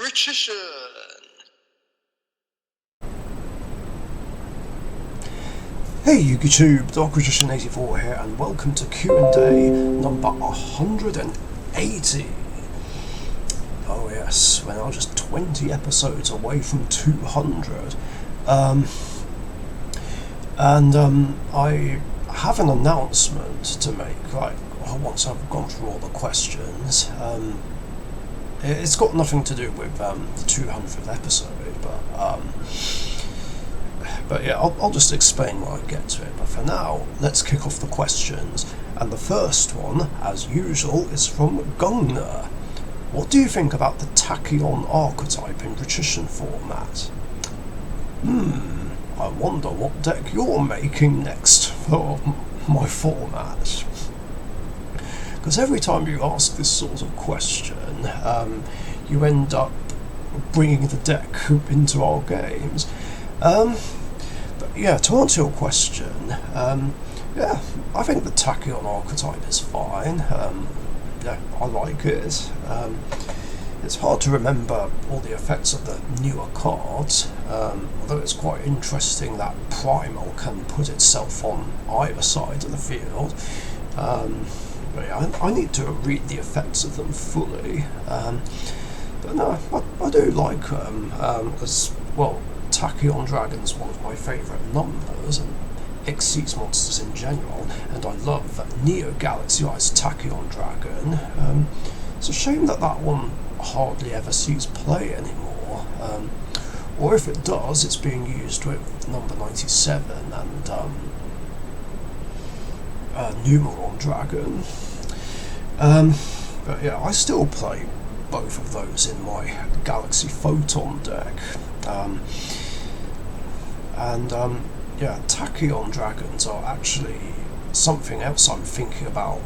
Richician. Hey YouTube, Richician84 here, and welcome to Q&A number 180. Oh yes, we're now just 20 episodes away from 200. I have an announcement to make, once I've gone through all the questions. It's got nothing to do with the 200th episode, but yeah, I'll just explain when I get to it. But for now, let's kick off the questions. And the first one, as usual, is from Gungner. What do you think about the Tachyon archetype in Richician format? I wonder what deck you're making next for my format. Because every time you ask this sort of question, you end up bringing the deck into our games. But yeah, to answer your question, yeah, I think the Tachyon archetype is fine. Yeah, I like it. It's hard to remember all the effects of the newer cards, although it's quite interesting that Primal can put itself on either side of the field. But yeah, I need to read the effects of them fully. But no, I do like them, as well. Tachyon Dragon's one of my favourite numbers, and Xyz monsters in general, and I love that Neo Galaxy-ized Tachyon Dragon. It's a shame that one hardly ever sees play anymore, or if it does, it's being used with number 97 and Numeron Dragon. But yeah, I still play both of those in my Galaxy Photon deck. Yeah, Tachyon Dragons are actually something else I'm thinking about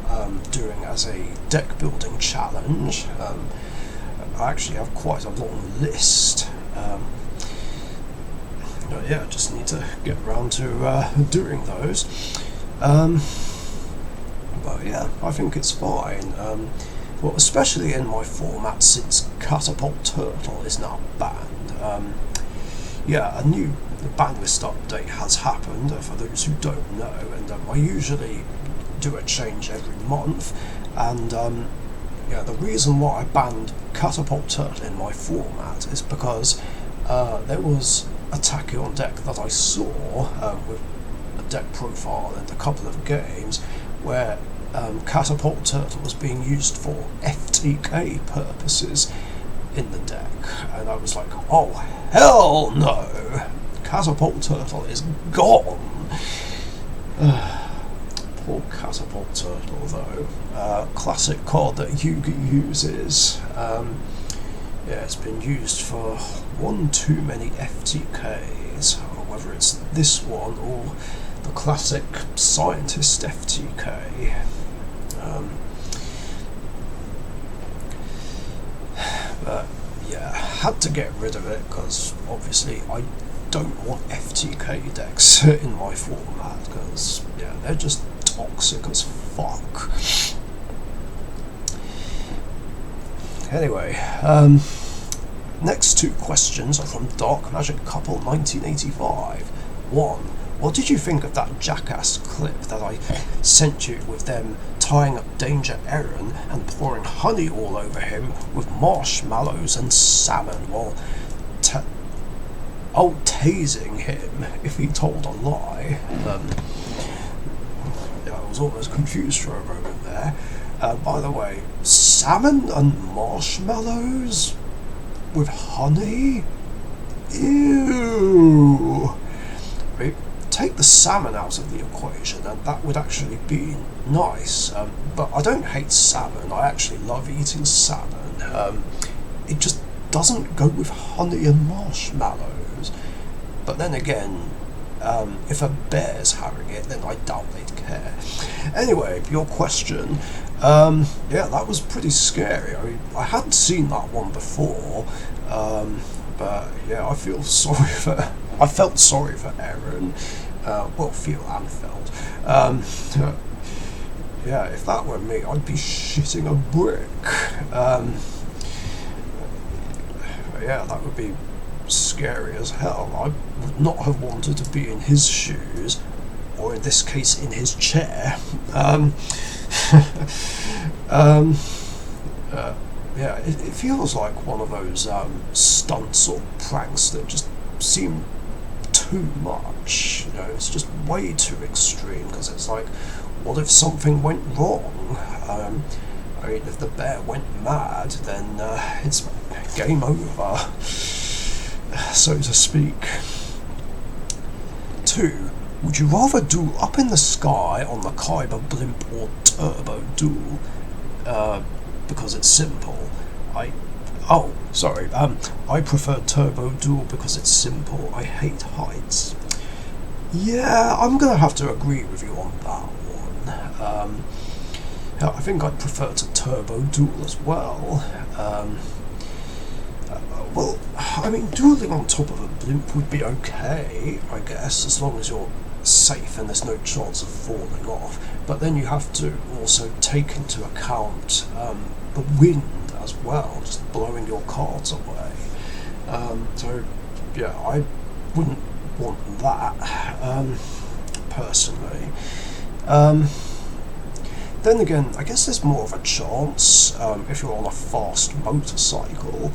doing as a deck building challenge. I actually have quite a long list. But yeah, just need to get around to doing those. But yeah, I think it's fine. Well, especially in my format since Catapult Turtle is now banned. Yeah, a new ban list update has happened, for those who don't know, and I usually do a change every month, and yeah, the reason why I banned Catapult Turtle in my format is because there was a Tachyon deck that I saw with a deck profile and a couple of games where Catapult Turtle was being used for FTK purposes in the deck, and I was like, oh hell no, Catapult Turtle is gone. Poor Catapult Turtle though. Classic card that Yugi uses. Yeah, it's been used for one too many FTKs, or whether it's this one or the classic Scientist FTK. But yeah, had to get rid of it because obviously I don't want FTK decks in my format, because yeah, they're just toxic as fuck. Anyway, next two questions are from Dark Magic Couple 1985. 1. What did you think of that jackass clip that I sent you with them tying up Danger Aaron and pouring honey all over him with marshmallows and salmon while tasing him if he told a lie? Yeah, I was almost confused for a moment there. By the way, salmon and marshmallows with honey? Ew! Take the salmon out of the equation and that would actually be nice, but I don't hate salmon. I actually love eating salmon. It just doesn't go with honey and marshmallows. But then again, if a bear's having it, then I doubt they'd care. Anyway, your question, yeah, that was pretty scary. I mean, I hadn't seen that one before, but yeah, I felt sorry for Aaron. Well, feel and felt. Yeah, if that were me, I'd be shitting a brick. yeah, that would be scary as hell. I would not have wanted to be in his shoes, or in this case, in his chair. Yeah, it feels like one of those stunts or pranks that just seem too much. You know, it's just way too extreme, because it's like, what if something went wrong? I mean, if the bear went mad, then it's game over, so to speak. 2. Would you rather duel up in the sky on the Kyber blimp or turbo duel? Because it's simple. I prefer turbo duel because it's simple. I hate heights. Yeah, I'm gonna have to agree with you on that one. I think I'd prefer to turbo duel as well. Well, I mean, dueling on top of a blimp would be okay, I guess, as long as you're safe and there's no chance of falling off. But then you have to also take into account the wind as well, just blowing your cards away. So, yeah, I wouldn't want that, personally. Then again, I guess there's more of a chance if you're on a fast motorcycle.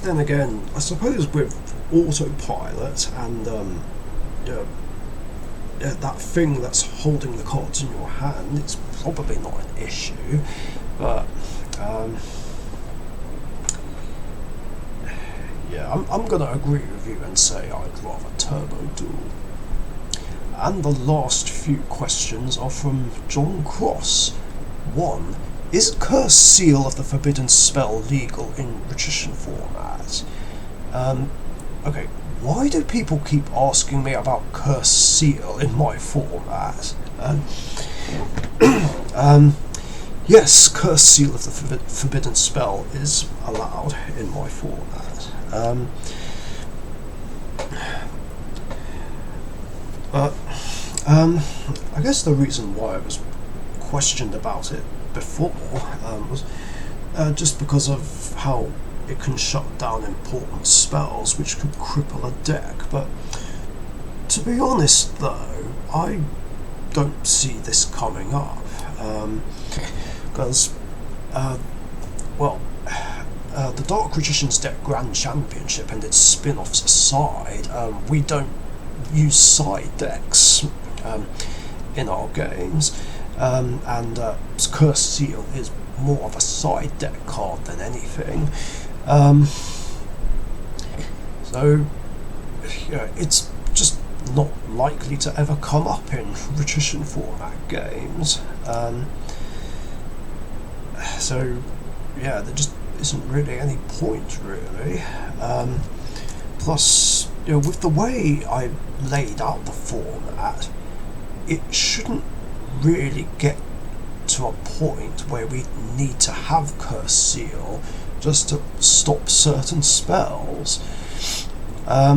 Then again, I suppose with autopilot and that thing that's holding the cards in your hand, it's probably not an issue. But yeah, I'm going to agree with you and say I'd rather turbo duel. And the last few questions are from John Cross. 1. Is Curse Seal of the Forbidden Spell legal in Richician format? Okay, why do people keep asking me about Curse Seal in my format? Yes, Curse Seal of the Forbidden Spell is allowed in my format. I guess the reason why I was questioned about it before was just because of how it can shut down important spells which could cripple a deck. But to be honest though, I don't see this coming up, because the Dark Richician's deck Grand Championship and its spin-offs aside, we don't use side decks in our games, and Curse Seal is more of a side deck card than anything. So yeah, it's just not likely to ever come up in Richician format games. So yeah, there just isn't really any point, really. Plus, you know, with the way I laid out the format, it shouldn't really get to a point where we need to have Curse Seal just to stop certain spells. I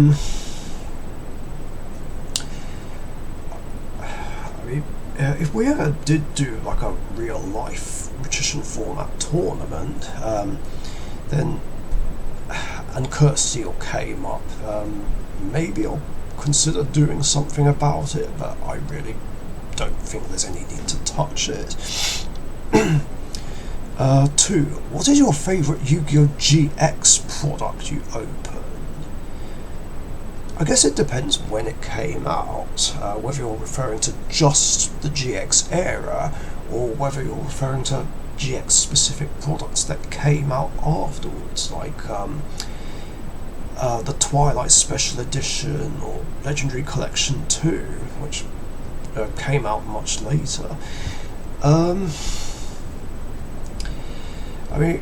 mean, if we ever did do like a real life Richician format tournament, then and Curse Seal came up, maybe I'll consider doing something about it, but I really don't think there's any need to touch it. 2. What is your favourite Yu-Gi-Oh! GX product you open? I guess it depends when it came out, whether you're referring to just the GX era, or whether you're referring to GX specific products that came out afterwards, like the Twilight Special Edition or Legendary Collection 2, which came out much later. I mean,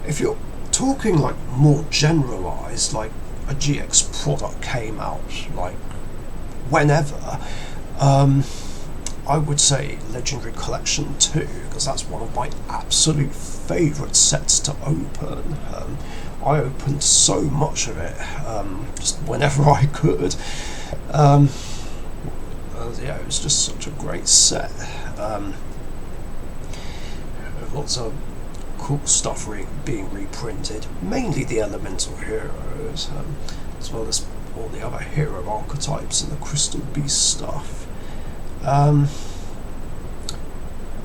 if you're talking like more generalised, like a GX product came out like whenever, I would say Legendary Collection 2, because that's one of my absolute favourite sets to open. I opened so much of it, just whenever I could. Yeah, it was just such a great set. lots of cool stuff being reprinted, mainly the elemental heroes, as well as all the other hero archetypes and the Crystal Beast stuff.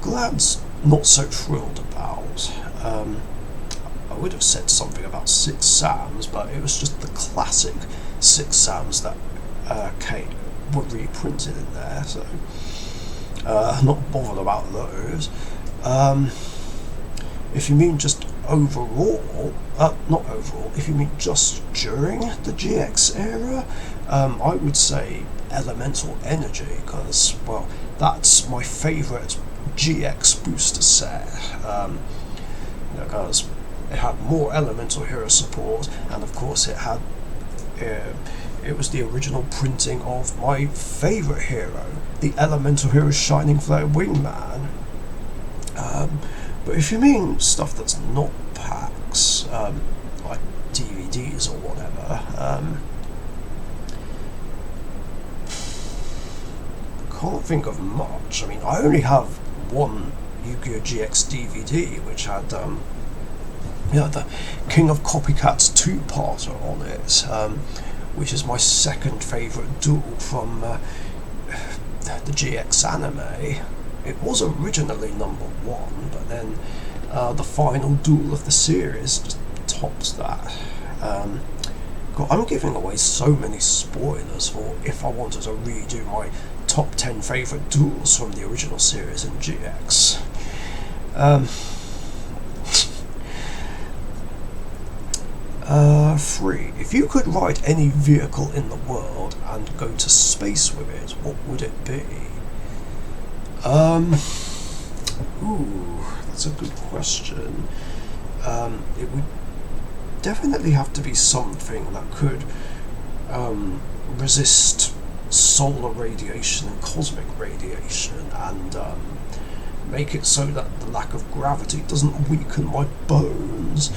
Glad's not so thrilled about. I would have said something about Six Sams, but it was just the classic Six Sams that were reprinted in there, so not bothered about those. If you mean just overall, not overall, if you mean just during the GX era, I would say Elemental Energy, because, well, that's my favourite GX booster set, because it had more Elemental Hero support, and of course it had, it was the original printing of my favourite hero, the Elemental Hero Shining Flare Wingman. But if you mean stuff that's not packs, like DVDs or whatever, can't think of much. I mean, I only have one Yu-Gi-Oh! GX DVD, which had the King of Copycats 2-parter on it, which is my second favourite duel from the GX anime. It was originally number 1, but then the final duel of the series just tops that. God, I'm giving away so many spoilers for if I wanted to redo my top 10 favourite duels from the original series in GX. 3. If you could ride any vehicle in the world and go to space with it, what would it be? That's a good question. It would definitely have to be something that could resist solar radiation and cosmic radiation, and make it so that the lack of gravity doesn't weaken my bones.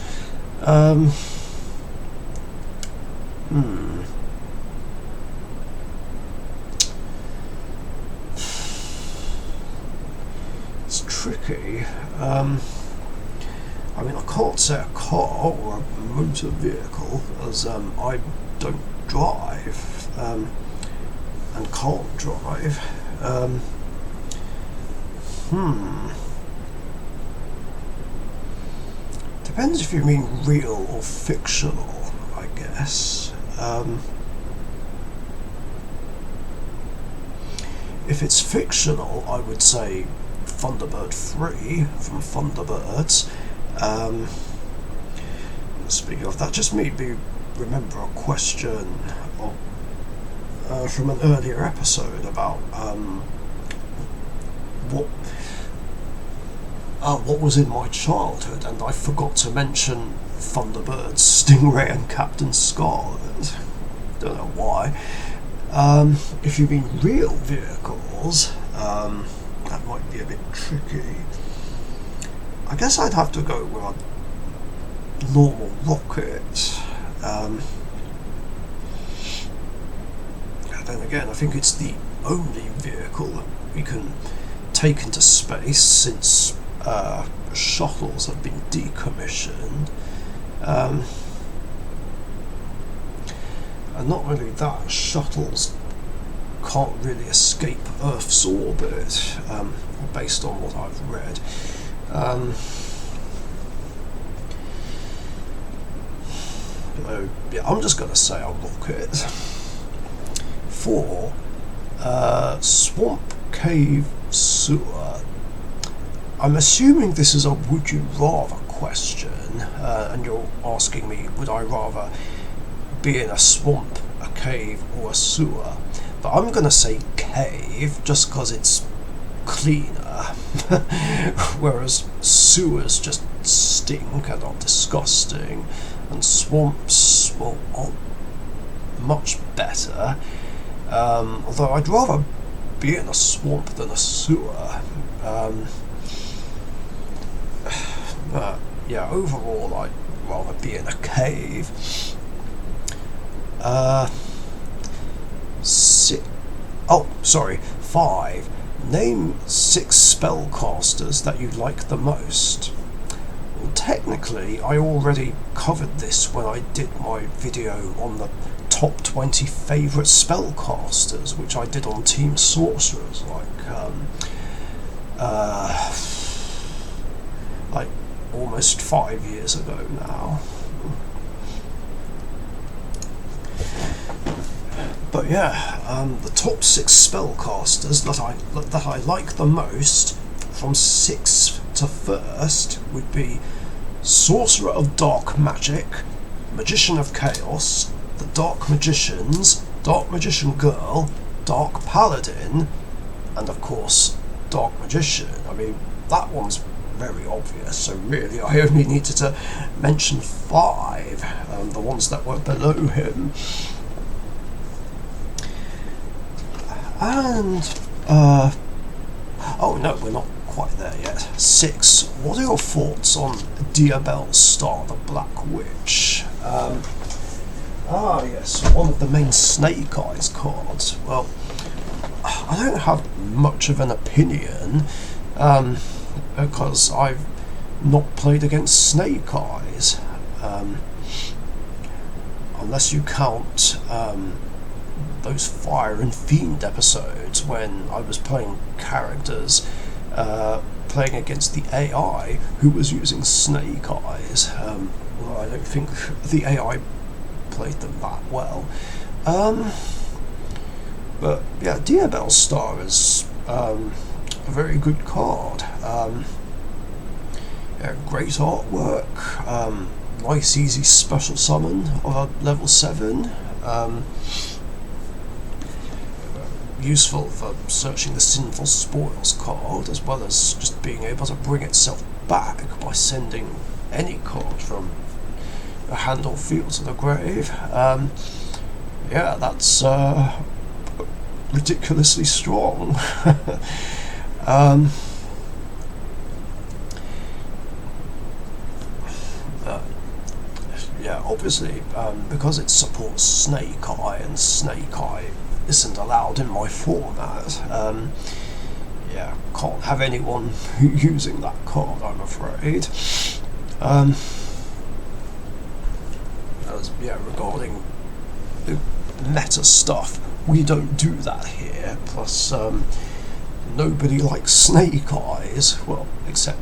It's tricky. I mean, I can't say a car or a motor vehicle, as I don't drive, and can't drive. Depends if you mean real or fictional, I guess. If it's fictional, I would say Thunderbird 3 from Thunderbirds. Speaking of that, just made me remember a question from an earlier episode about what was in my childhood, and I forgot to mention Thunderbirds, Stingray and Captain Scarlet. Don't know why. If you mean real vehicles, that might be a bit tricky. I guess I'd have to go with a normal rocket. And then again, I think it's the only vehicle that we can take into space since shuttles have been decommissioned. And not only that, shuttles can't really escape Earth's orbit, based on what I've read. Yeah, I'm just going to say a rocket. 4. Swamp, cave, sewer. I'm assuming this is a would you rather question, and you're asking me, would I rather be in a swamp, a cave, or a sewer? But I'm going to say cave, just because it's cleaner, whereas sewers just stink and are disgusting, and swamps, well, are much better. Although I'd rather be in a swamp than a sewer. But yeah, overall I'd rather be in a cave. 5. Name 6 spellcasters that you like the most. Well, technically, I already covered this when I did my video on the top 20 favourite spellcasters, which I did on Team Sorcerers, like almost 5 years ago now. But yeah, the top 6 spellcasters that I like the most, from 6th to 1st, would be Sorcerer of Dark Magic, Magician of Chaos, the Dark Magicians, Dark Magician Girl, Dark Paladin, and of course Dark Magician. I mean, that one's very obvious, so really I only needed to mention 5, the ones that were below him. And oh no, we're not quite there yet. 6. What are your thoughts on Diabel Star, the Black Witch? Yes, one of the main Snake Eyes cards. Well, I don't have much of an opinion, because I've not played against Snake Eyes, unless you count those Fire and Fiend episodes when I was playing characters playing against the AI who was using Snake Eyes. Well, I don't think the AI played them that well. But yeah, Diabel Star is a very good card. Great artwork, nice easy special summon of a level 7. Useful for searching the Sinful Spoils card, as well as just being able to bring itself back by sending any card from a hand or field to the grave. Yeah, that's ridiculously strong. Yeah, obviously, because it supports Snake Eye, and Snake Eye isn't allowed in my format, yeah, can't have anyone using that card, I'm afraid. Yeah, regarding the meta stuff, we don't do that here, plus nobody likes Snake Eyes, well, except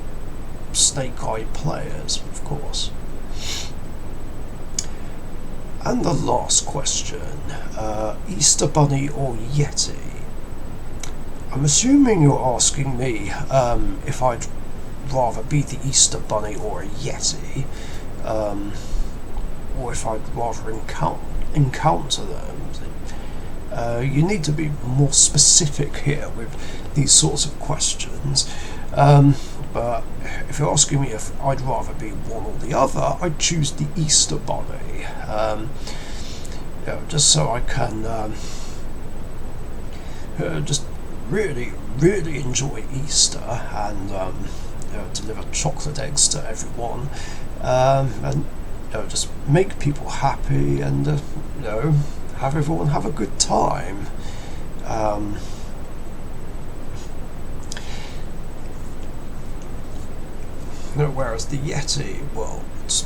Snake Eye players, of course. And the last question, Easter Bunny or Yeti? I'm assuming you're asking me if I'd rather be the Easter Bunny or a Yeti, or if I'd rather encounter them. You need to be more specific here with these sorts of questions. But if you're asking me if I'd rather be one or the other, I'd choose the Easter Bunny. Just so I can just really enjoy Easter and deliver chocolate eggs to everyone, and just make people happy and have everyone have a good time. Whereas the Yeti, well, it's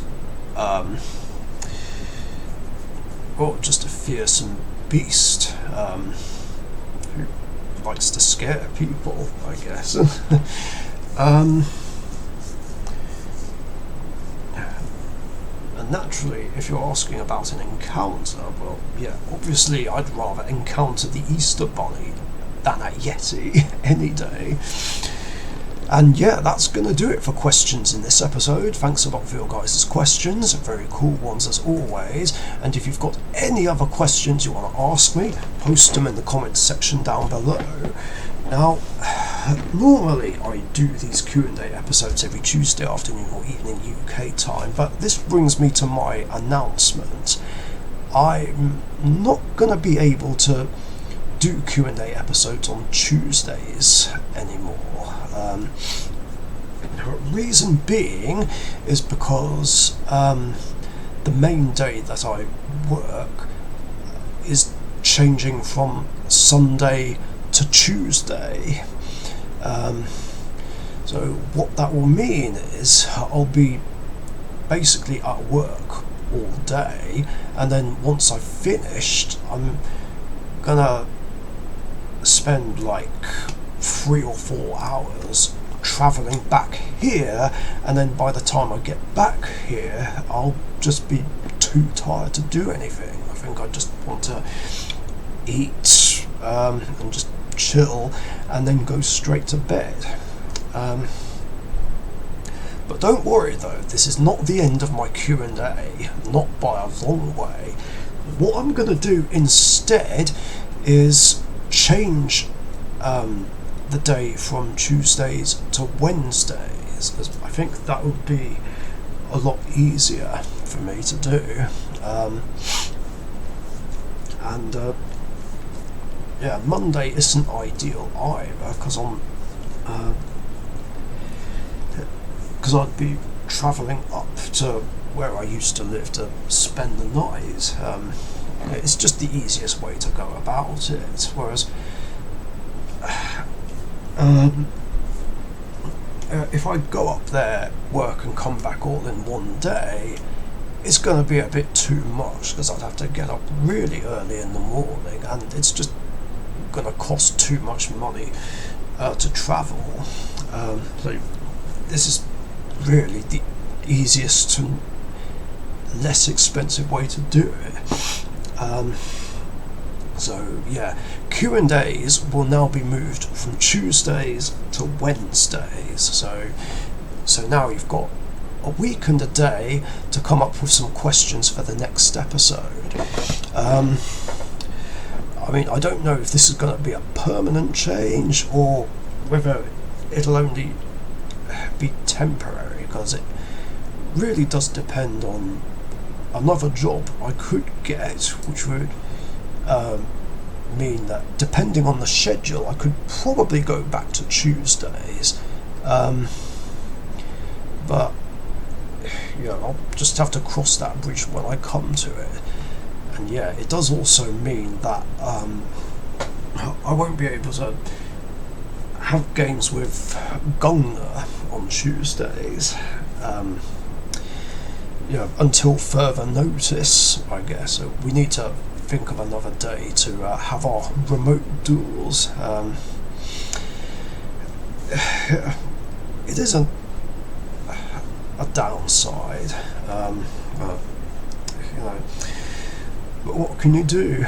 just a fearsome beast who likes to scare people, I guess. And naturally, if you're asking about an encounter, well, yeah, obviously I'd rather encounter the Easter Bunny than a Yeti any day. And yeah, that's going to do it for questions in this episode. Thanks a lot for your guys' questions, very cool ones as always. And if you've got any other questions you want to ask me, post them in the comments section down below. Now, normally I do these Q&A episodes every Tuesday afternoon or evening UK time, but this brings me to my announcement. I'm not going to be able to do Q&A episodes on Tuesdays anymore. Reason being is because the main day that I work is changing from Sunday to Tuesday, So what that will mean is I'll be basically at work all day, and then once I've finished, I'm gonna spend like 3 or 4 hours travelling back here, and then by the time I get back here, I'll just be too tired to do anything. I think I just want to eat and just chill, and then go straight to bed. But don't worry though, this is not the end of my Q&A, not by a long way. What I'm going to do instead is change the day from Tuesdays to Wednesdays, as I think that would be a lot easier for me to do. Monday isn't ideal either, because I'd be travelling up to where I used to live to spend the night. It's just the easiest way to go about it. Whereas, if I go up there, work and come back all in one day, it's going to be a bit too much, because I'd have to get up really early in the morning, and it's just going to cost too much money to travel. So this is really the easiest and less expensive way to do it. So yeah, Q&As will now be moved from Tuesdays to Wednesdays. So now you've got a week and a day to come up with some questions for the next episode. I mean, I don't know if this is going to be a permanent change or whether it'll only be temporary, because it really does depend on another job I could get, which would mean that, depending on the schedule, I could probably go back to Tuesdays. But yeah, I'll just have to cross that bridge when I come to it. And yeah, it does also mean that I won't be able to have games with Gunga on Tuesdays, until further notice, I guess. So we need to think of another day to have our remote duels. It is a downside, but what can you do?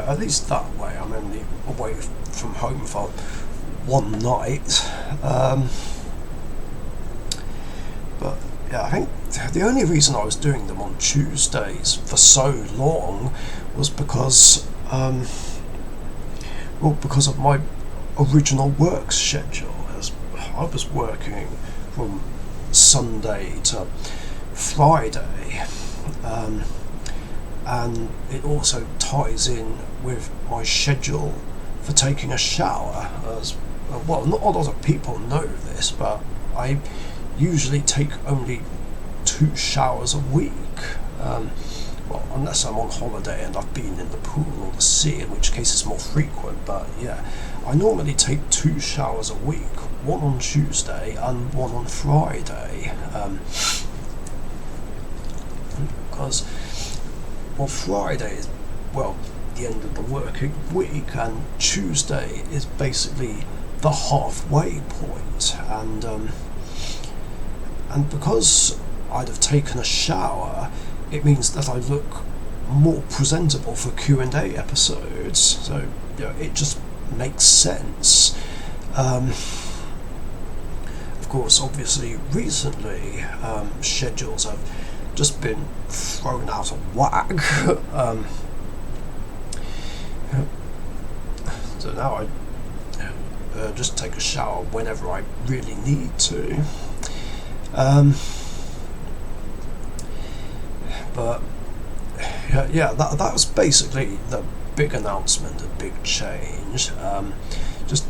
At least that way I'm only away from home for one night. But yeah, I think the only reason I was doing them on Tuesdays for so long was because of my original work schedule. As I was working from Sunday to Friday, and it also ties in with my schedule for taking a shower. As well, not a lot of people know this, but I usually take only 2 showers a week. Unless I'm on holiday and I've been in the pool or the sea, in which case it's more frequent. But yeah, I normally take 2 showers a week, one on Tuesday and one on Friday. Because Friday is, the end of the working week, and Tuesday is basically the halfway point. And because I'd have taken a shower, it means that I look more presentable for Q&A episodes. So it just makes sense. Of course, obviously, recently schedules have just been thrown out of whack. So now I just take a shower whenever I really need to. But that was basically the big announcement, a big change. Just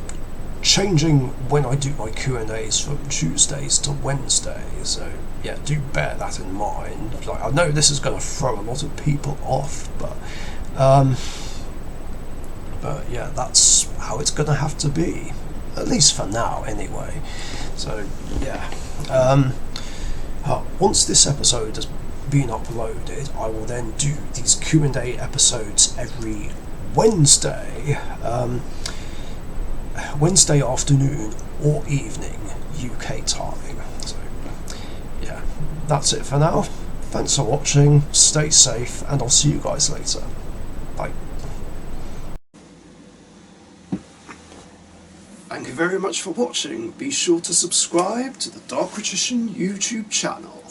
changing when I do my Q&As from Tuesdays to Wednesdays. So yeah, do bear that in mind. I know this is going to throw a lot of people off, but But yeah, that's how it's gonna have to be, at least for now anyway. So yeah, once this episode has been uploaded, I will then do these Q&A episodes every Wednesday, Wednesday afternoon or evening UK time. So yeah, that's it for now. Thanks for watching, stay safe, and I'll see you guys later. Bye. Thank you very much for watching. Be sure to subscribe to the Richician YouTube channel.